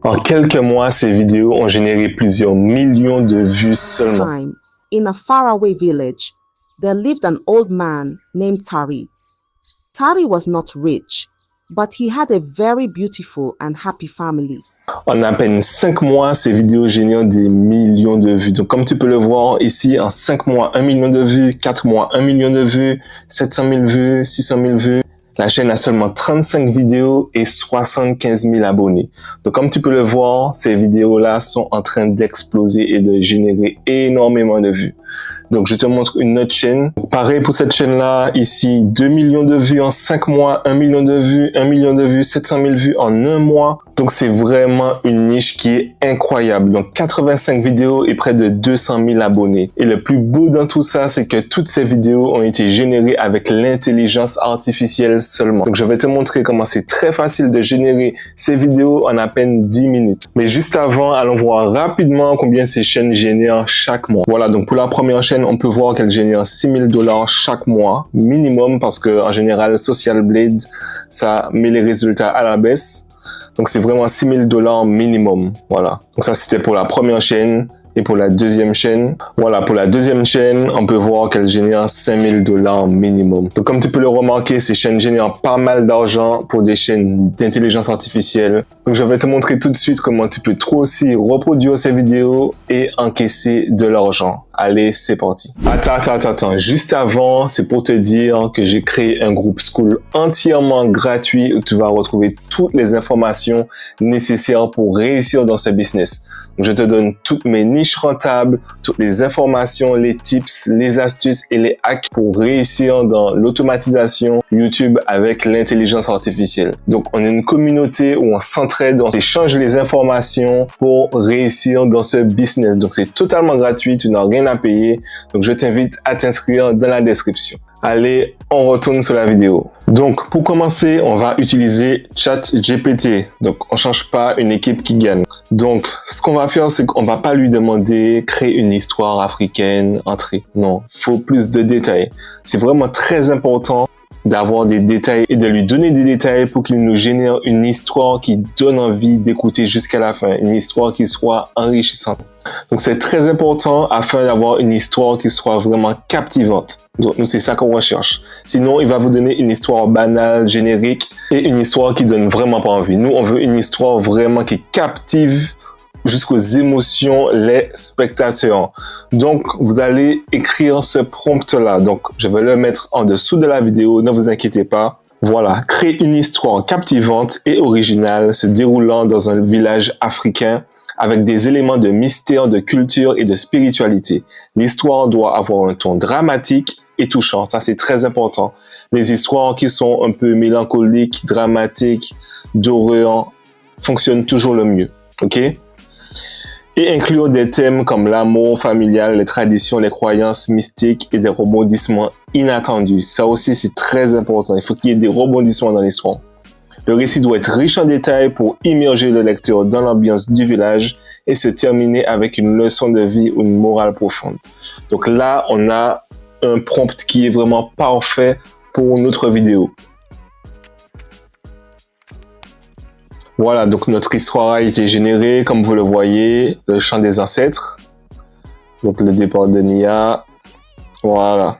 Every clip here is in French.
En quelques mois, ces vidéos ont généré plusieurs millions de vues seulement. Time, in a faraway village, there lived an old man named Tari. Tari was not rich, but he had a very beautiful and happy family. En à peine 5 mois, ces vidéos génèrent des millions de vues. Donc, comme tu peux le voir ici, en 5 mois, 1 million de vues, 4 mois, 1 million de vues, 700 000 vues, 600 000 vues. La chaîne a seulement 35 vidéos et 75 000 abonnés. Donc, comme tu peux le voir, ces vidéos-là sont en train d'exploser et de générer énormément de vues. Donc, je te montre une autre chaîne. Pareil pour cette chaîne-là, ici, 2 millions de vues en 5 mois, 1 million de vues, 1 million de vues, 700 000 vues en 1 mois. Donc, c'est vraiment une niche qui est incroyable. Donc, 85 vidéos et près de 200 000 abonnés. Et le plus beau dans tout ça, c'est que toutes ces vidéos ont été générées avec l'intelligence artificielle seulement. Donc, je vais te montrer comment c'est très facile de générer ces vidéos en à peine 10 minutes. Mais juste avant, allons voir rapidement combien ces chaînes génèrent chaque mois. Voilà, donc pour la première chaîne, on peut voir qu'elle génère $6 000 chaque mois, minimum, parce que en général, Social Blade, ça met les résultats à la baisse. Donc, c'est vraiment $6 000 minimum. Voilà. Donc, ça, c'était pour la première chaîne. Et pour la deuxième chaîne, voilà, pour la deuxième chaîne, on peut voir qu'elle génère $5 000 minimum. Donc, comme tu peux le remarquer, ces chaînes génèrent pas mal d'argent pour des chaînes d'intelligence artificielle. Donc, je vais te montrer tout de suite comment tu peux toi aussi reproduire ces vidéos et encaisser de l'argent. Allez, c'est parti. Attends. Juste avant, c'est pour te dire que j'ai créé un groupe Skool entièrement gratuit où tu vas retrouver toutes les informations nécessaires pour réussir dans ce business. Donc, je te donne toutes mes niches rentables, toutes les informations, les tips, les astuces et les hacks pour réussir dans l'automatisation YouTube avec l'intelligence artificielle. Donc, on est une communauté où on s'entraide, on échange les informations pour réussir dans ce business. Donc, c'est totalement gratuit, tu n'as rien à payer. Donc, je t'invite à t'inscrire dans la description. Allez, on retourne sur la vidéo. Donc, pour commencer, on va utiliser ChatGPT. Donc, on change pas une équipe qui gagne. Donc, ce qu'on va faire, c'est qu'on va pas lui demander créer une histoire africaine, entrée. Non, faut plus de détails. C'est vraiment très important d'avoir des détails et de lui donner des détails pour qu'il nous génère une histoire qui donne envie d'écouter jusqu'à la fin, une histoire qui soit enrichissante. Donc, c'est très important afin d'avoir une histoire qui soit vraiment captivante. Donc, nous, c'est ça qu'on recherche. Sinon, il va vous donner une histoire banale, générique et une histoire qui donne vraiment pas envie. Nous, on veut une histoire vraiment qui captive jusqu'aux émotions les spectateurs. Donc, vous allez écrire ce prompt-là. Donc, je vais le mettre en dessous de la vidéo. Ne vous inquiétez pas. Voilà. Créer une histoire captivante et originale se déroulant dans un village africain avec des éléments de mystère, de culture et de spiritualité. L'histoire doit avoir un ton dramatique et touchant. Ça, c'est très important. Les histoires qui sont un peu mélancoliques, dramatiques, d'horreur fonctionnent toujours le mieux. OK? Et inclure des thèmes comme l'amour familial, les traditions, les croyances mystiques et des rebondissements inattendus. Ça aussi, c'est très important. Il faut qu'il y ait des rebondissements dans l'histoire. Le récit doit être riche en détails pour immerger le lecteur dans l'ambiance du village et se terminer avec une leçon de vie ou une morale profonde. Donc là, on a un prompt qui est vraiment parfait pour notre vidéo. Voilà, donc notre histoire a été générée, comme vous le voyez, le chant des ancêtres. Donc le départ de Nia. Voilà.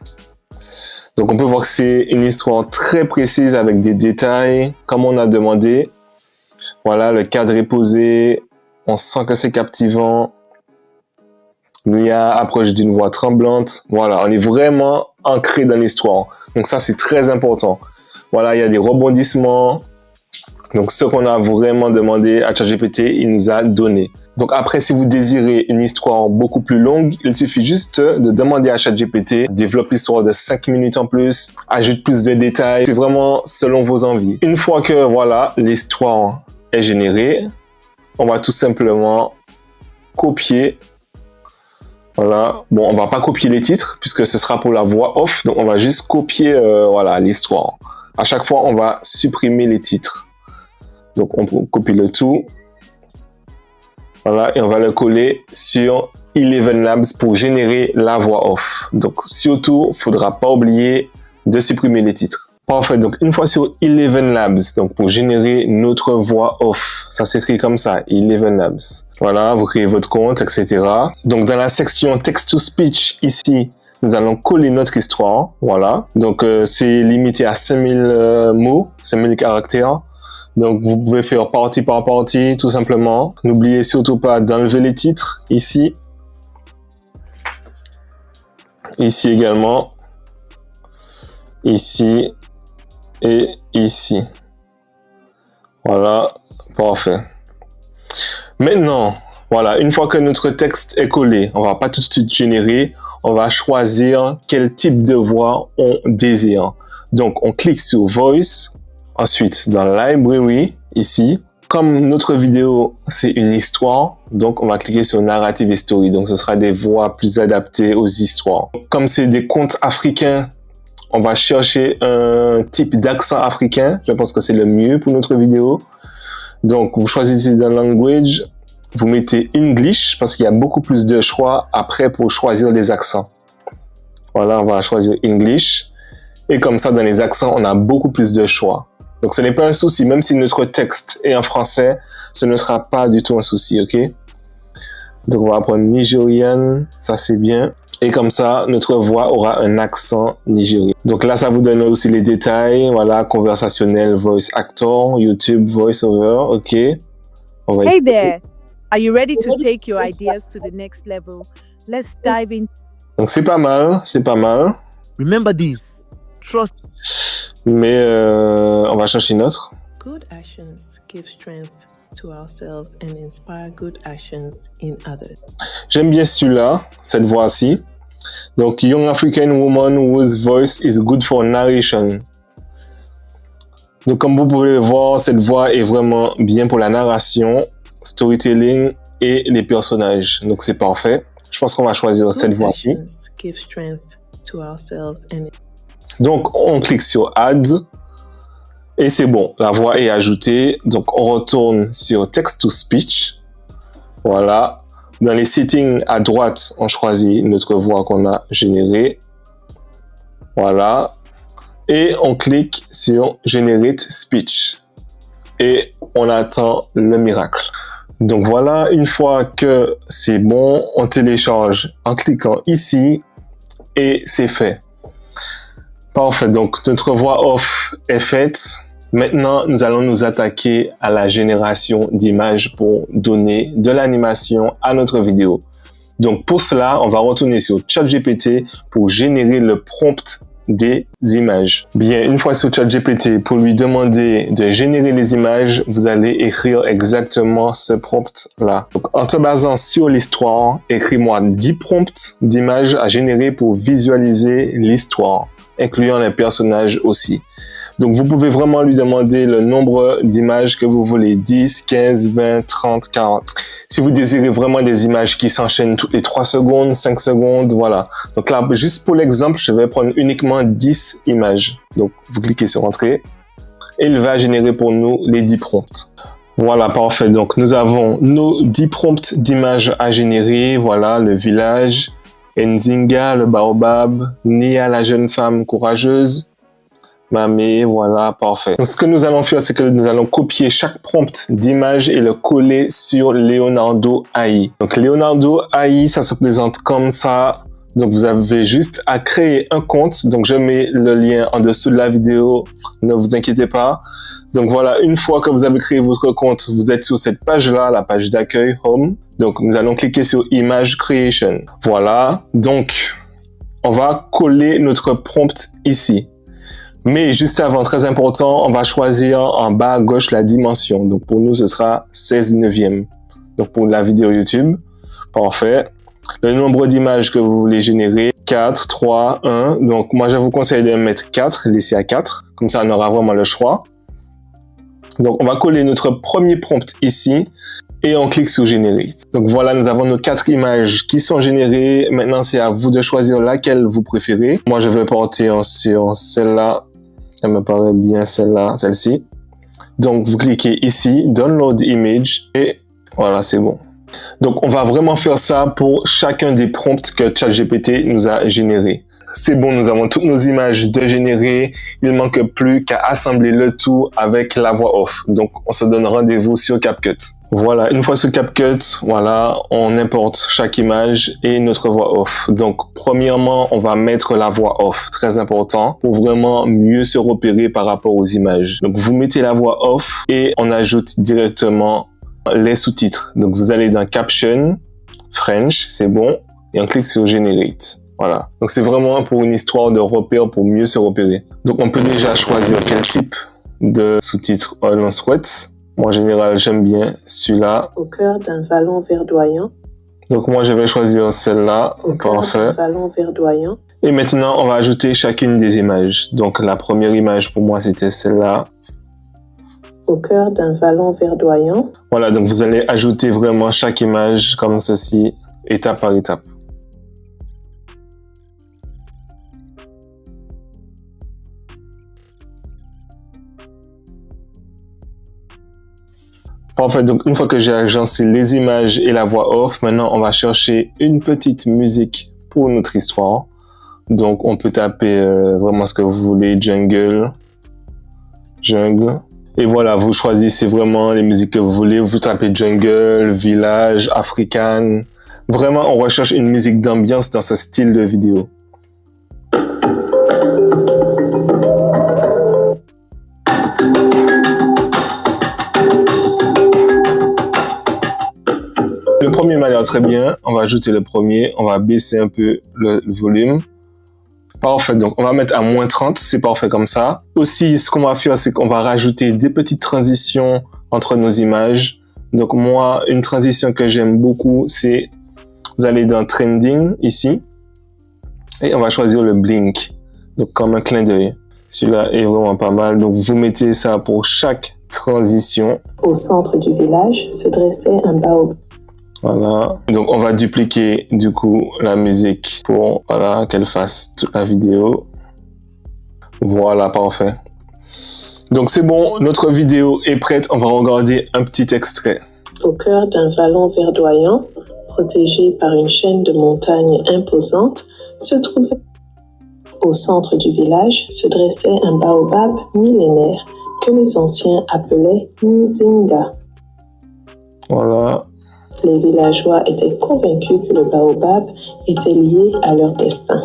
Donc on peut voir que c'est une histoire très précise avec des détails, comme on a demandé. Voilà, le cadre est posé. On sent que c'est captivant. Nia approche d'une voix tremblante. Voilà, on est vraiment ancré dans l'histoire. Donc ça, c'est très important. Voilà, il y a des rebondissements. Donc, ce qu'on a vraiment demandé à ChatGPT, il nous a donné. Donc, après, si vous désirez une histoire beaucoup plus longue, il suffit juste de demander à ChatGPT, développe l'histoire de 5 minutes en plus, ajoute plus de détails. C'est vraiment selon vos envies. Une fois que, voilà, l'histoire est générée, on va tout simplement copier. Voilà. Bon, on va pas copier les titres puisque ce sera pour la voix off. Donc, on va juste copier, voilà, l'histoire. À chaque fois, on va supprimer les titres. Donc, on copie le tout. Voilà, et on va le coller sur Eleven Labs pour générer la voix off. Donc, surtout, il ne faudra pas oublier de supprimer les titres. Parfait. Donc, une fois sur Eleven Labs, donc pour générer notre voix off, ça s'écrit comme ça, Eleven Labs. Voilà, vous créez votre compte, etc. Donc, dans la section Text to Speech, ici, nous allons coller notre histoire. Voilà. Donc, c'est limité à 5000 mots, 5000 caractères. Donc, vous pouvez faire partie par partie, tout simplement. N'oubliez surtout pas d'enlever les titres, ici. Ici également. Ici. Et ici. Voilà, parfait. Maintenant, voilà, une fois que notre texte est collé, on va pas tout de suite générer, on va choisir quel type de voix on désire. Donc, on clique sur Voice, ensuite dans Library, ici. Comme notre vidéo, c'est une histoire, donc on va cliquer sur Narrative History. Donc, ce sera des voix plus adaptées aux histoires. Comme c'est des contes africains, on va chercher un type d'accent africain. Je pense que c'est le mieux pour notre vidéo. Donc, vous choisissez dans Language, vous mettez English parce qu'il y a beaucoup plus de choix après pour choisir les accents. Voilà, on va choisir English. Et comme ça, dans les accents, on a beaucoup plus de choix. Donc, ce n'est pas un souci. Même si notre texte est en français, ce ne sera pas du tout un souci, ok? Donc, on va prendre Nigérian. Ça, c'est bien. Et comme ça, notre voix aura un accent nigérien. Donc là, ça vous donne aussi les détails. Voilà, conversationnel, voice actor, YouTube, voice over. OK. Hey there. Are you ready to take your ideas to the next level? Let's dive in. Donc c'est pas mal, c'est pas mal. Remember this. Trust. Mais on va chercher une autre. Good actions give strength to ourselves and inspire good actions in others. J'aime bien celui-là, cette voix-ci. Donc, Young African Woman whose voice is good for narration. Donc, comme vous pouvez le voir, cette voix est vraiment bien pour la narration, storytelling et les personnages. Donc, c'est parfait. Je pense qu'on va choisir cette voix-ci. Donc, on clique sur Add. Et c'est bon, la voix est ajoutée. Donc, on retourne sur Text to Speech. Voilà. Dans les settings à droite, on choisit notre voix qu'on a générée. Voilà. Et on clique sur Generate Speech. Et on attend le miracle. Donc voilà, une fois que c'est bon, on télécharge en cliquant ici. Et c'est fait. Parfait, donc notre voix off est faite. Maintenant, nous allons nous attaquer à la génération d'images pour donner de l'animation à notre vidéo. Donc pour cela, on va retourner sur ChatGPT pour générer le prompt des images. Bien, une fois sur ChatGPT, pour lui demander de générer les images, vous allez écrire exactement ce prompt-là. Donc, en te basant sur l'histoire, écris-moi 10 prompts d'images à générer pour visualiser l'histoire, incluant les personnages aussi. Donc, vous pouvez vraiment lui demander le nombre d'images que vous voulez, 10, 15, 20, 30, 40. Si vous désirez vraiment des images qui s'enchaînent toutes les 3 secondes, 5 secondes, voilà. Donc là, juste pour l'exemple, je vais prendre uniquement 10 images. Donc, vous cliquez sur Entrée et il va générer pour nous les 10 prompts. Voilà, parfait. Donc, nous avons nos 10 prompts d'images à générer. Voilà, le village, Nzinga, le baobab, Nia, la jeune femme courageuse, Mamé, voilà, parfait. Donc, ce que nous allons faire, c'est que nous allons copier chaque prompt d'image et le coller sur Leonardo AI. Donc, Leonardo AI, ça se présente comme ça. Donc, vous avez juste à créer un compte. Donc, je mets le lien en dessous de la vidéo. Ne vous inquiétez pas. Donc, voilà, une fois que vous avez créé votre compte, vous êtes sur cette page-là, la page d'accueil, Home. Donc, nous allons cliquer sur Image Creation. Voilà. Donc, on va coller notre prompt ici. Mais juste avant, très important, on va choisir en bas à gauche la dimension. Donc pour nous, ce sera 16 neuvième. Donc pour la vidéo YouTube, parfait. Le nombre d'images que vous voulez générer, 4, 3, 1. Donc moi, je vous conseille de mettre 4, laisser à 4. Comme ça, on aura vraiment le choix. Donc on va coller notre premier prompt ici. Et on clique sur Generate. Donc voilà, nous avons nos 4 images qui sont générées. Maintenant, c'est à vous de choisir laquelle vous préférez. Moi, je vais partir sur celle-là. Elle me paraît bien celle-là, celle-ci. Donc, vous cliquez ici, Download Image, et voilà, c'est bon. Donc, on va vraiment faire ça pour chacun des prompts que ChatGPT nous a générés. c'est bon, nous avons toutes nos images de générer. Il ne manque plus qu'à assembler le tout avec la voix off. Donc, on se donne rendez-vous sur CapCut. Voilà, une fois sur CapCut, voilà, on importe chaque image et notre voix off. Donc, premièrement, on va mettre la voix off, très important, pour vraiment mieux se repérer par rapport aux images. Donc, vous mettez la voix off et on ajoute directement les sous-titres. Donc, vous allez dans Caption, French, c'est bon, et on clique sur Generate. Voilà. Donc, c'est vraiment pour une histoire de repère, pour mieux se repérer. Donc, on peut déjà choisir quel type de sous-titres on souhaite. Moi, en général, j'aime bien celui-là. Au cœur d'un vallon verdoyant. Donc, moi, je vais choisir celle-là. Parfait. D'un vallon verdoyant. Et maintenant, on va ajouter chacune des images. Donc, la première image, pour moi, c'était celle-là. Au cœur d'un vallon verdoyant. Voilà. Donc, vous allez ajouter vraiment chaque image comme ceci, étape par étape. Parfait, donc une fois que j'ai agencé les images et la voix off, maintenant on va chercher une petite musique pour notre histoire. Donc on peut taper vraiment ce que vous voulez, jungle. Et voilà, vous choisissez vraiment les musiques que vous voulez. Vous tapez jungle, village, africaine. Vraiment, on recherche une musique d'ambiance dans ce style de vidéo. Le premier m'a l'air très bien. On va ajouter le premier. On va baisser un peu le volume. Parfait. Donc, on va mettre à moins 30. C'est parfait comme ça. Aussi, ce qu'on va faire, c'est qu'on va rajouter des petites transitions entre nos images. Donc, moi, une transition que j'aime beaucoup, c'est vous allez dans Trending, ici. Et on va choisir le Blink. Donc, comme un clin d'œil. Celui-là est vraiment pas mal. Donc, vous mettez ça pour chaque transition. Au centre du village se dressait un baobab. Voilà. Donc, on va dupliquer, du coup, la musique pour, voilà, qu'elle fasse toute la vidéo. Voilà, parfait. Donc, c'est bon. Notre vidéo est prête. On va regarder un petit extrait. Au cœur d'un vallon verdoyant, protégé par une chaîne de montagnes imposante, se trouvait au centre du village se dressait un baobab millénaire que les anciens appelaient Nzinga. Voilà. Les villageois étaient convaincus que le baobab était lié à leur destin.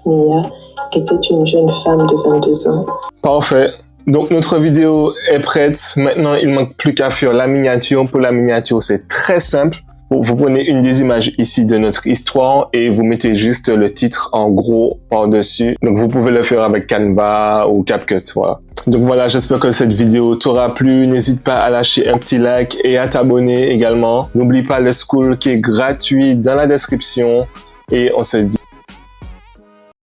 Nia était une jeune femme de 22 ans. Parfait. Donc, notre vidéo est prête. Maintenant, il ne manque plus qu'à faire la miniature. Pour la miniature, c'est très simple. Vous prenez une des images ici de notre histoire et vous mettez juste le titre en gros par-dessus. Donc, vous pouvez le faire avec Canva ou CapCut. Voilà. Donc voilà, j'espère que cette vidéo t'aura plu. N'hésite pas à lâcher un petit like et à t'abonner également. N'oublie pas le Skool qui est gratuit dans la description. Et on se dit